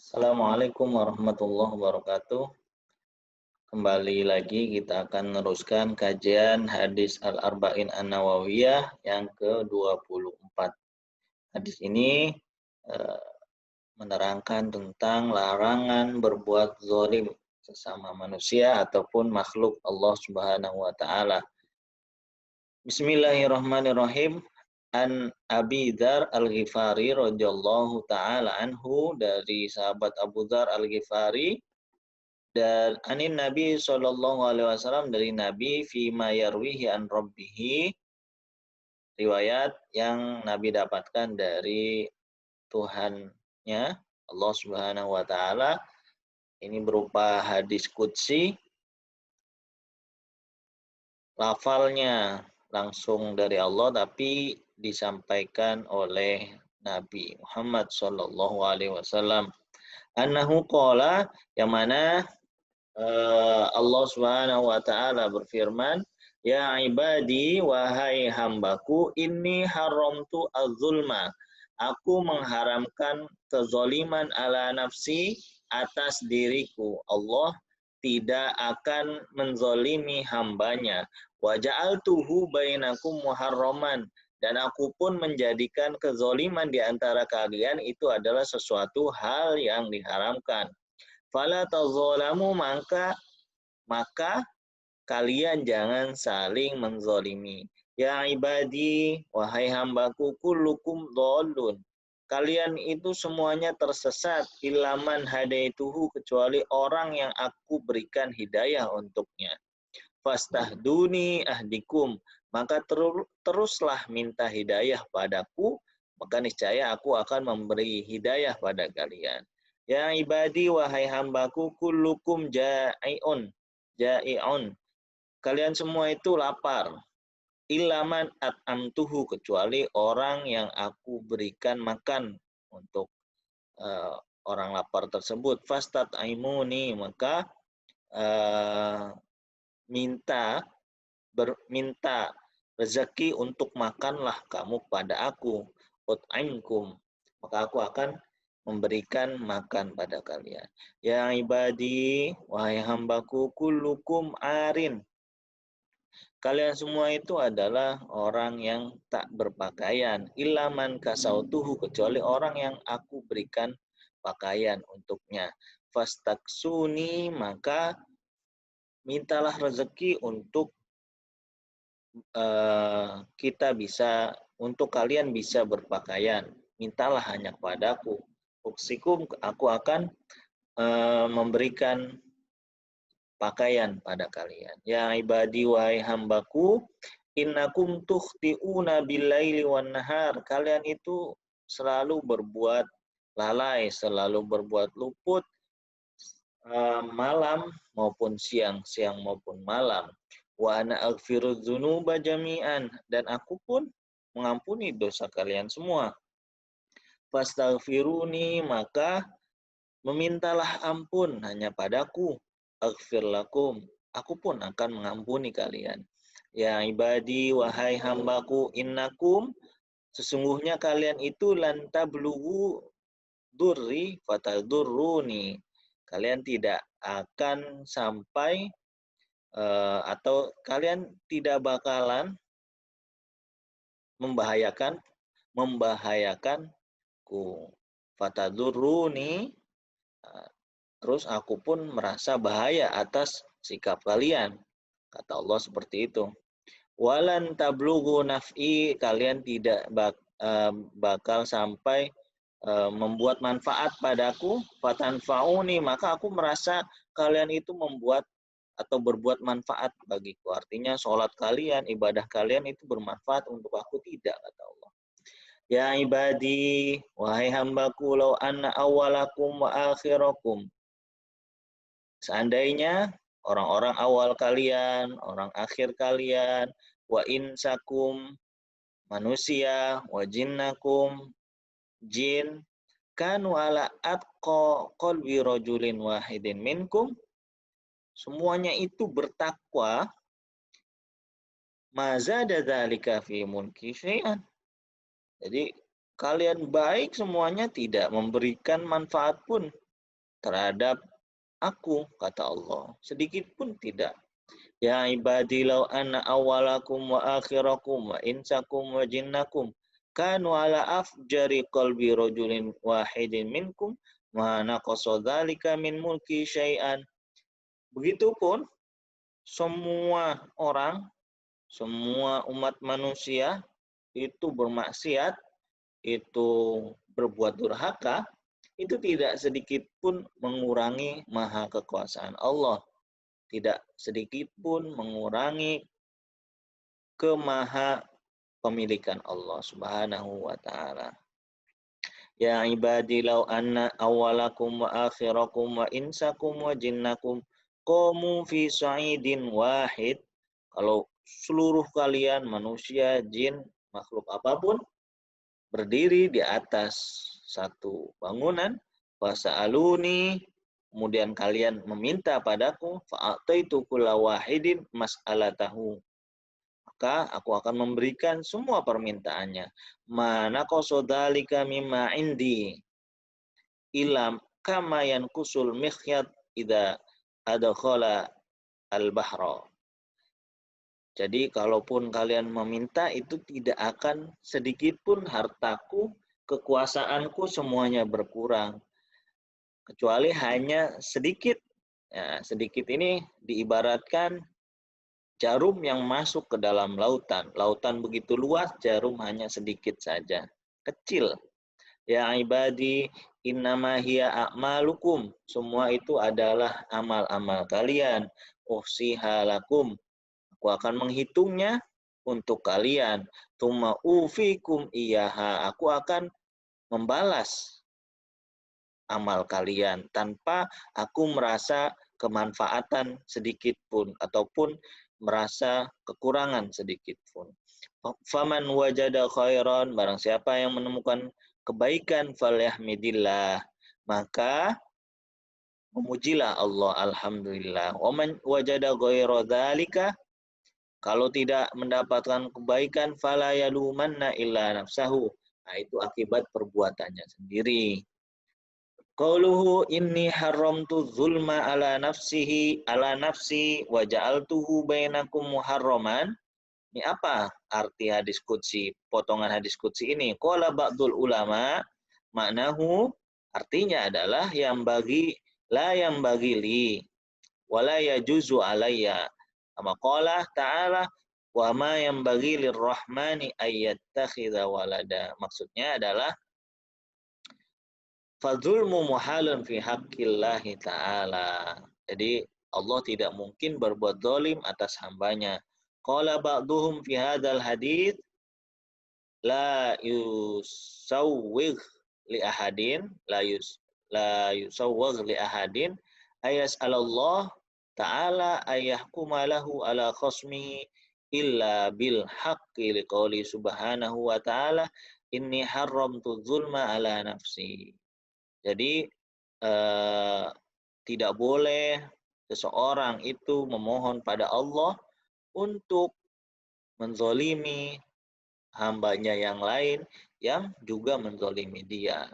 Assalamualaikum warahmatullahi wabarakatuh. Kembali lagi kita akan meneruskan kajian hadis Al-Arba'in An-Nawawiyah yang ke-24. Hadis ini eh, menerangkan tentang larangan berbuat zalim sesama manusia ataupun makhluk Allah Subhanahu wa taala. Bismillahirrahmanirrahim. An Abi Dzar Al-Ghifari radhiyallahu taala anhu, dari sahabat Abu Dzar Al-Ghifari, dan anin Nabi Shallallahu Alaihi Wasallam, dari Nabi fima yarwihi an Rabbihi, riwayat yang Nabi dapatkan dari Tuhannya Allah Subhanahu Wa Taala. Ini berupa hadis qudsi, lafalnya langsung dari Allah tapi disampaikan oleh Nabi Muhammad Shallallahu Alaihi Wasallam. Annahu qala, yang mana Allah Subhanahu wa taala berfirman, "Ya ibadi, wahai hambaku, inni haramtu az-zulma." Aku mengharamkan kezaliman ala nafsi, atas diriku. Allah tidak akan menzalimi hambanya. Wa ja'altuhu bainakum muharraman, dan aku pun menjadikan kezaliman di antara kalian itu adalah sesuatu hal yang diharamkan. Fala tazalamu, maka kalian jangan saling menzalimi. Ya ibadi, wahai hambaku, kullukum dhalun. Kalian itu semuanya tersesat, ilaman hadaituhu, kecuali orang yang aku berikan hidayah untuknya. Fastahduni ahdikum, maka teruslah minta hidayah padaku, maka niscaya aku akan memberi hidayah pada kalian. Ya ibadi, wahai hambaku, kullukum ja'i'un. Kalian semua itu lapar. Ilaman at'amtuhu, kecuali orang yang aku berikan makan untuk orang lapar tersebut. Fastat'imuni, maka minta rezeki untuk makanlah kamu pada aku. Ut'imkum, maka aku akan memberikan makan pada kalian. Ya ibadi, wahai hambaku, kullukum arin. Kalian semua itu adalah orang yang tak berpakaian. Ilaman kasautuhu, kecuali orang yang aku berikan pakaian untuknya. Fastaksuni, maka mintalah rezeki untuk untuk kalian bisa berpakaian. Mintalah hanya kepadaku. Uksikum, aku akan memberikan pakaian pada kalian. Ya ibadi, wahai hambaku, innakum tukhti'una billaili wan nahar. Kalian itu selalu berbuat lalai, selalu berbuat luput, malam maupun siang, siang maupun malam. Wa ana aghfiru dzunuba jami'an, dan aku pun mengampuni dosa kalian semua. Fastaghfiruni, maka memintalah ampun hanya padaku. Aghfir lakum, aku pun akan mengampuni kalian. Ya ibadi, wahai hambaku, innakum, sesungguhnya kalian itu lan tablughu durri fatadurruni. Kalian tidak akan sampai atau kalian tidak bakalan membahayakanku. Fatadurruni, terus aku pun merasa bahaya atas sikap kalian. Kata Allah seperti itu. Walan tablughu naf'i, kalian tidak bakal sampai membuat manfaat padaku. Fatanfa'uni, maka aku merasa kalian itu membuat atau berbuat manfaat bagiku. Artinya sholat kalian, ibadah kalian itu bermanfaat untuk aku, tidak, kata Allah. Ya ibadi, wahai hambaku, law anna awalakum wa akhirakum. Seandainya orang-orang awal kalian, orang akhir kalian, wa insakum, manusia, wa jinnakum, jin, kanu ala atqa qalbi rajulin wahidin minkum, semuanya itu bertakwa, mazada dzalika fi mulki syai'an. Jadi kalian baik semuanya, tidak memberikan manfaat pun terhadap aku, kata Allah. Sedikit pun tidak. Ya ibadi law anna awwalakum wa akhirakum wa insakum wa jinnakum kanu ala afjari qalbi rajulin wahidin minkum ma naqasa dzalika min mulki syai'an. Begitupun semua orang, semua umat manusia itu bermaksiat, itu berbuat durhaka, itu tidak sedikit pun mengurangi maha kekuasaan Allah. Tidak sedikit pun mengurangi kemaha pemilikan Allah Subhanahu wa taala. Ya ibadi law anna awwalakum wa akhirakum wa insakum wa jinnakum qamu fi sa'idin wahid. Kalau seluruh kalian manusia, jin, makhluk apapun berdiri di atas satu bangunan, fasa'aluni, kemudian kalian meminta padaku, fa'ataitu kulla wahidin mas'alatahu, maka aku akan memberikan semua permintaannya. Mana qasadzalika mimma indi ilam kama yankusul mikhyat idza adkhala al-bahra. Jadi kalaupun kalian meminta itu tidak akan sedikit pun hartaku, kekuasaanku semuanya berkurang. Kecuali hanya sedikit. Ya, sedikit ini diibaratkan jarum yang masuk ke dalam lautan. Lautan begitu luas, jarum hanya sedikit saja. Kecil. Ya ibadi, innama hiya a'malukum. Semua itu adalah amal-amal kalian. Uhsiha lakum. Aku akan menghitungnya untuk kalian. Tsumma ufikum iyaha. Aku akan membalas amal kalian tanpa aku merasa kemanfaatan sedikit pun ataupun merasa kekurangan sedikit pun. Faman wajada khairan, barang siapa yang menemukan kebaikan, falyahmidillah, maka memujilah Allah, alhamdulillah. Waman wajada ghaira dzalika, kalau tidak mendapatkan kebaikan, fala yalumanna illa nafsahu. Nah, itu akibat perbuatannya sendiri. Qauluhu inni haramtu zulma ala nafsi wa ja'altuhu bainakum muharraman. Ini apa arti hadis qudsi, potongan hadis qudsi ini? Qala ba'dul ulama, maknahu artinya adalah yang bagi li wala yajuzu alayya. Kama qala ta'ala wa ma yanbaghi lirrahmani ayyattakhidha walada. Maksudnya adalah fadzulmu muhalun fi haqqillahi ta'ala. Jadi Allah tidak mungkin berbuat zalim atas hambanya. Qala ba'duhum fi hadzal hadits la yusawwigh li ahadin la yusawwigh li ahadin ayas'alallah ta'ala ayyahkuma lahu ala khasmihi illa bil haqqi liqauli subhanahu wa ta'ala inni haramtu zulma ala nafsi. Jadi tidak boleh seseorang itu memohon pada Allah untuk menzolimi hambanya yang lain yang juga menzolimi dia.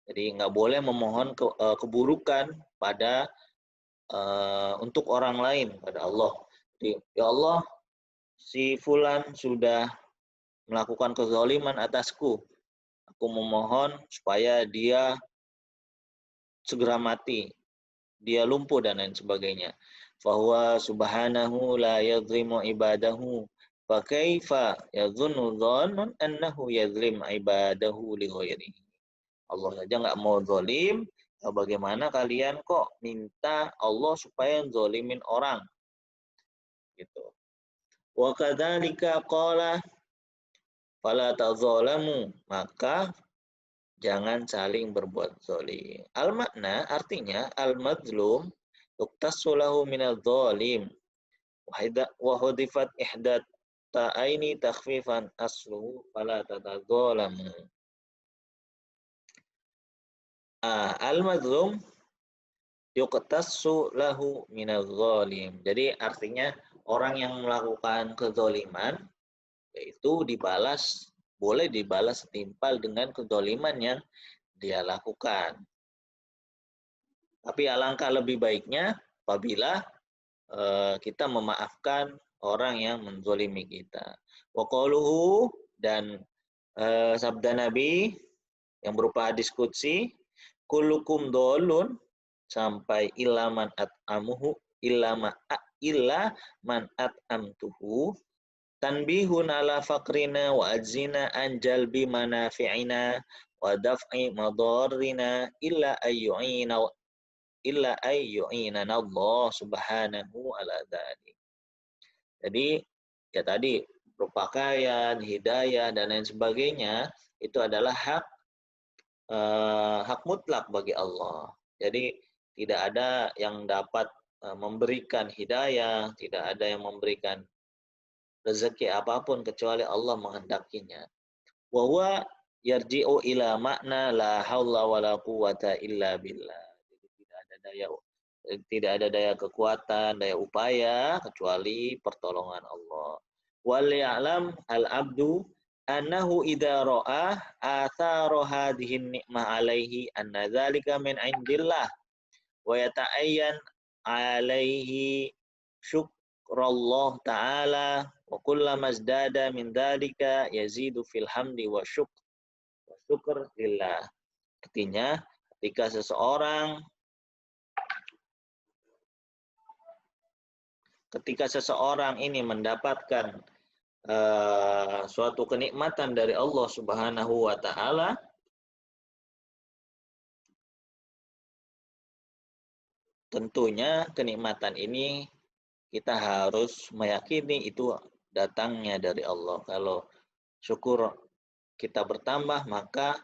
Jadi nggak boleh memohon keburukan pada untuk orang lain pada Allah. Jadi, ya Allah, si fulan sudah melakukan kezaliman atasku. Aku memohon supaya dia segera mati, dia lumpuh dan lain sebagainya. Fahuwa subhanahu la yadhlimu ibadahu. Fa kaifa yadhunnu dhannun annahu yadhlim ibadahu li ghairihi. Allah saja nggak mau zalim, bagaimana kalian kok minta Allah supaya zalimin orang? Gitu. Wa kadzalika qala fala tadzalamu, maka jangan saling berbuat zalim. Al-makna artinya al-mazlum tuqtassu lahu minadh zalim wa hudifat ihdat ta'aini takhfifan asluhu fala tatadzalamu. Al-mazlum yuqtassu lahu minadh zalim. Jadi artinya orang yang melakukan kezaliman yaitu dibalas, boleh dibalas setimpal dengan kezaliman yang dia lakukan. Tapi alangkah lebih baiknya apabila kita memaafkan orang yang menzolimi kita. Wa qauluhu, dan sabda Nabi yang berupa hadis qudsi, kullukum dolun, sampai ilaman at'amuhu illa man at'amtuhu, tanbihun ala fakrina wa ajzina an jalbi manafi'ina wa daf'i madarrina illa ayyu'inana Allah subhanahu ala dzalik. Jadi ya tadi berpakaian, hidayah dan lain sebagainya itu adalah hak mutlak bagi Allah. Jadi tidak ada yang dapat memberikan hidayah, tidak ada yang memberikan rezeki apapun kecuali Allah menghendakinya. Wa huwa yarji'u ila makna la haula wala quwata illa billah. Jadi tidak ada daya kekuatan, daya upaya kecuali pertolongan Allah. Wal ya'lam al-'abdu annahu idza ra'a athara hadhihi ni'mah alaihi anna dzalika min 'indillah wa yata'ayyan alaihi syukrullah ta'ala wa kullama izdada min dzalika yazidu fil hamdi wa syukr lillah. Artinya ketika seseorang ini mendapatkan suatu kenikmatan dari Allah Subhanahu wa taala, tentunya kenikmatan ini kita harus meyakini itu datangnya dari Allah. Kalau syukur kita bertambah, maka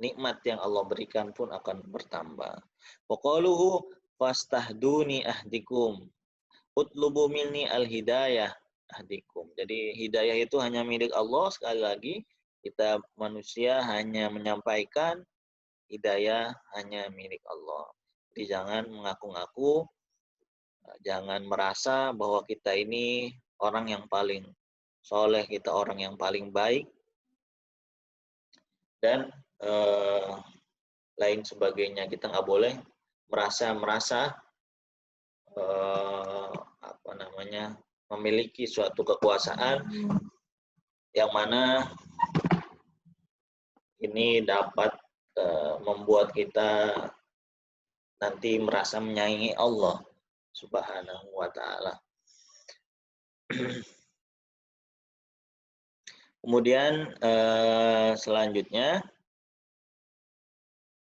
nikmat yang Allah berikan pun akan bertambah. Wa qaluhu fastahduni ahdikum utlubu minni al-hidayah ahdikum. Jadi hidayah itu hanya milik Allah. Sekali lagi, kita manusia hanya menyampaikan, hidayah hanya milik Allah. Jadi jangan mengaku-ngaku, jangan merasa bahwa kita ini orang yang paling soleh, kita orang yang paling baik, dan lain sebagainya. Kita nggak boleh merasa memiliki suatu kekuasaan yang mana ini dapat membuat kita nanti merasa menyayangi Allah Subhanahu wa taala. Kemudian selanjutnya,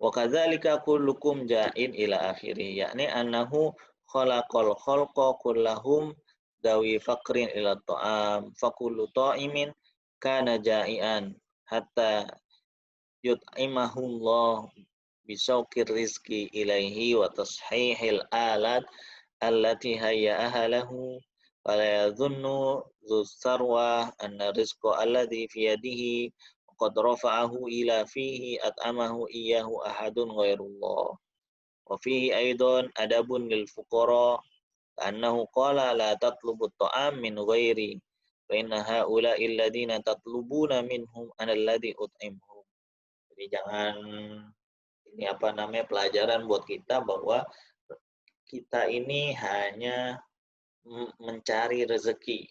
wa kadzalika kullukum ja'in ila akhiri, yakni annahu khalaqal khalqa kullahum dawi faqrin ila ta'am fakullu ta'imin kana ja'ian hatta yut'imahullah bisauqir rizqi ilaihi wa tashihil alat allati hayya'aha lahu wala yadhunnu dzu sarwa anna rizqa alladhi fi yadihi qad rafa'ahu ila fihi at'amahu iyyahu ahadun ghairullah. Wa fihi aidan adabun lil fuqara annahu qala la tatlubu at-ta'am min ghairi fa inna haula'i alladziina tatlubuna minhum ana alladzi ut'imhum. Jadi jangan pelajaran buat kita bahwa kita ini hanya mencari rezeki.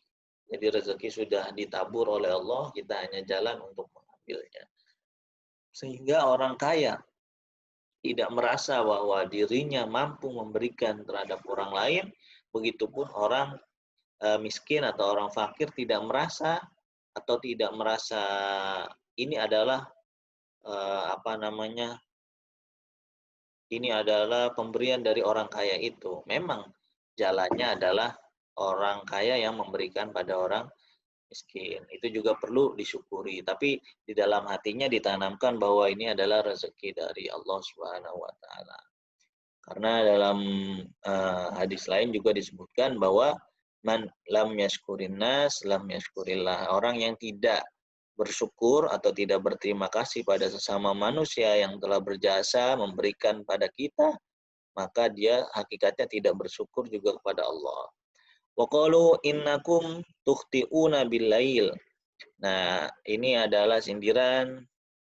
Jadi rezeki sudah ditabur oleh Allah, kita hanya jalan untuk mengambilnya. Sehingga orang kaya tidak merasa bahwa dirinya mampu memberikan terhadap orang lain, begitupun orang miskin atau orang fakir tidak merasa ini adalah ini adalah pemberian dari orang kaya itu. Memang jalannya adalah orang kaya yang memberikan pada orang miskin. Itu juga perlu disyukuri. Tapi di dalam hatinya ditanamkan bahwa ini adalah rezeki dari Allah Subhanahu wa taala. Karena dalam hadis lain juga disebutkan bahwa man lam yashkurin nas lam yashkurillah. Orang yang tidak bersyukur atau tidak berterima kasih pada sesama manusia yang telah berjasa memberikan pada kita, maka dia hakikatnya tidak bersyukur juga kepada Allah. Wa qalu innakum tukhti'una bil-lail. Nah, ini adalah sindiran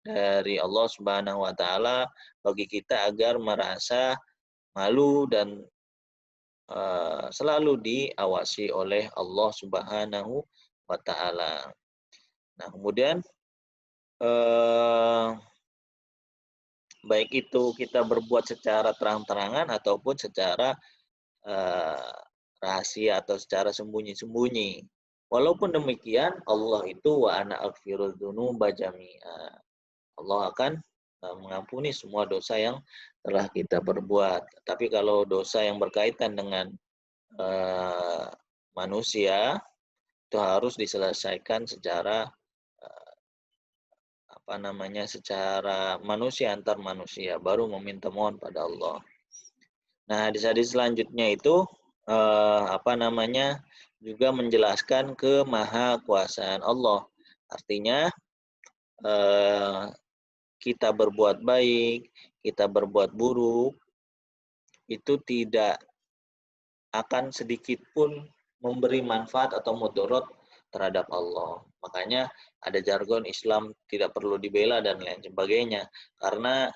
dari Allah Subhanahu wa taala bagi kita agar merasa malu dan selalu diawasi oleh Allah Subhanahu wa taala. Nah, kemudian eh, baik itu kita berbuat secara terang-terangan ataupun secara eh, rahasia atau secara sembunyi-sembunyi. Walaupun demikian, Allah itu wa ana aghfirudz dzunuba jami'a. Allah akan mengampuni semua dosa yang telah kita perbuat. Tapi kalau dosa yang berkaitan dengan manusia itu harus diselesaikan secara secara manusia antar manusia, baru meminta mohon pada Allah. Nah, hadis-hadis selanjutnya itu juga menjelaskan kemahakuasaan Allah. Artinya kita berbuat baik, kita berbuat buruk, itu tidak akan sedikit pun memberi manfaat atau mudarat terhadap Allah. Makanya ada jargon Islam tidak perlu dibela dan lain sebagainya. Karena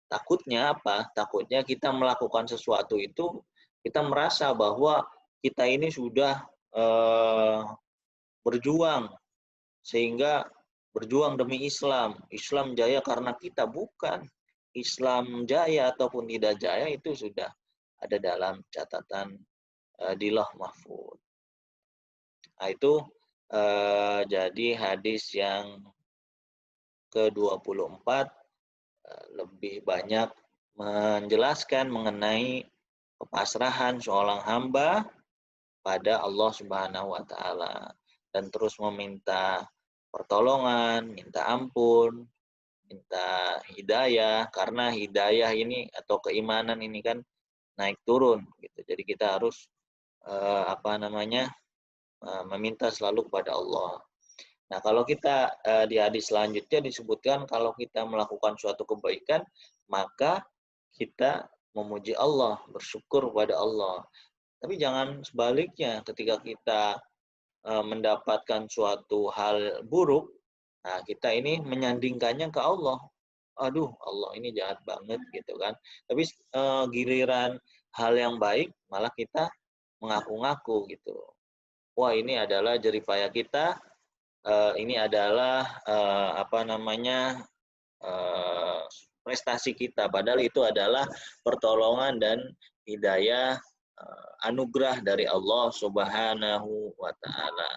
takutnya apa? Takutnya kita melakukan sesuatu itu kita merasa bahwa kita ini sudah berjuang sehingga berjuang demi Islam. Islam jaya karena kita, bukan. Islam jaya ataupun tidak jaya itu sudah ada dalam catatan di Lauh Mahfuz. Nah, itu jadi hadis yang ke-24 lebih banyak menjelaskan mengenai kepasrahan seorang hamba pada Allah Subhanahu wa taala dan terus meminta pertolongan, minta ampun, minta hidayah, karena hidayah ini atau keimanan ini kan naik turun gitu. Jadi kita harus meminta selalu kepada Allah. Nah, kalau kita di hadis selanjutnya disebutkan kalau kita melakukan suatu kebaikan, maka kita memuji Allah, bersyukur kepada Allah. Tapi jangan sebaliknya, ketika kita mendapatkan suatu hal buruk, nah kita ini menyandingkannya ke Allah. Aduh, Allah ini jahat banget gitu kan. Tapi giliran hal yang baik malah kita mengaku-ngaku gitu. Wah, ini adalah jeripaya kita, ini adalah prestasi kita, padahal itu adalah pertolongan dan hidayah anugerah dari Allah Subhanahu wa taala.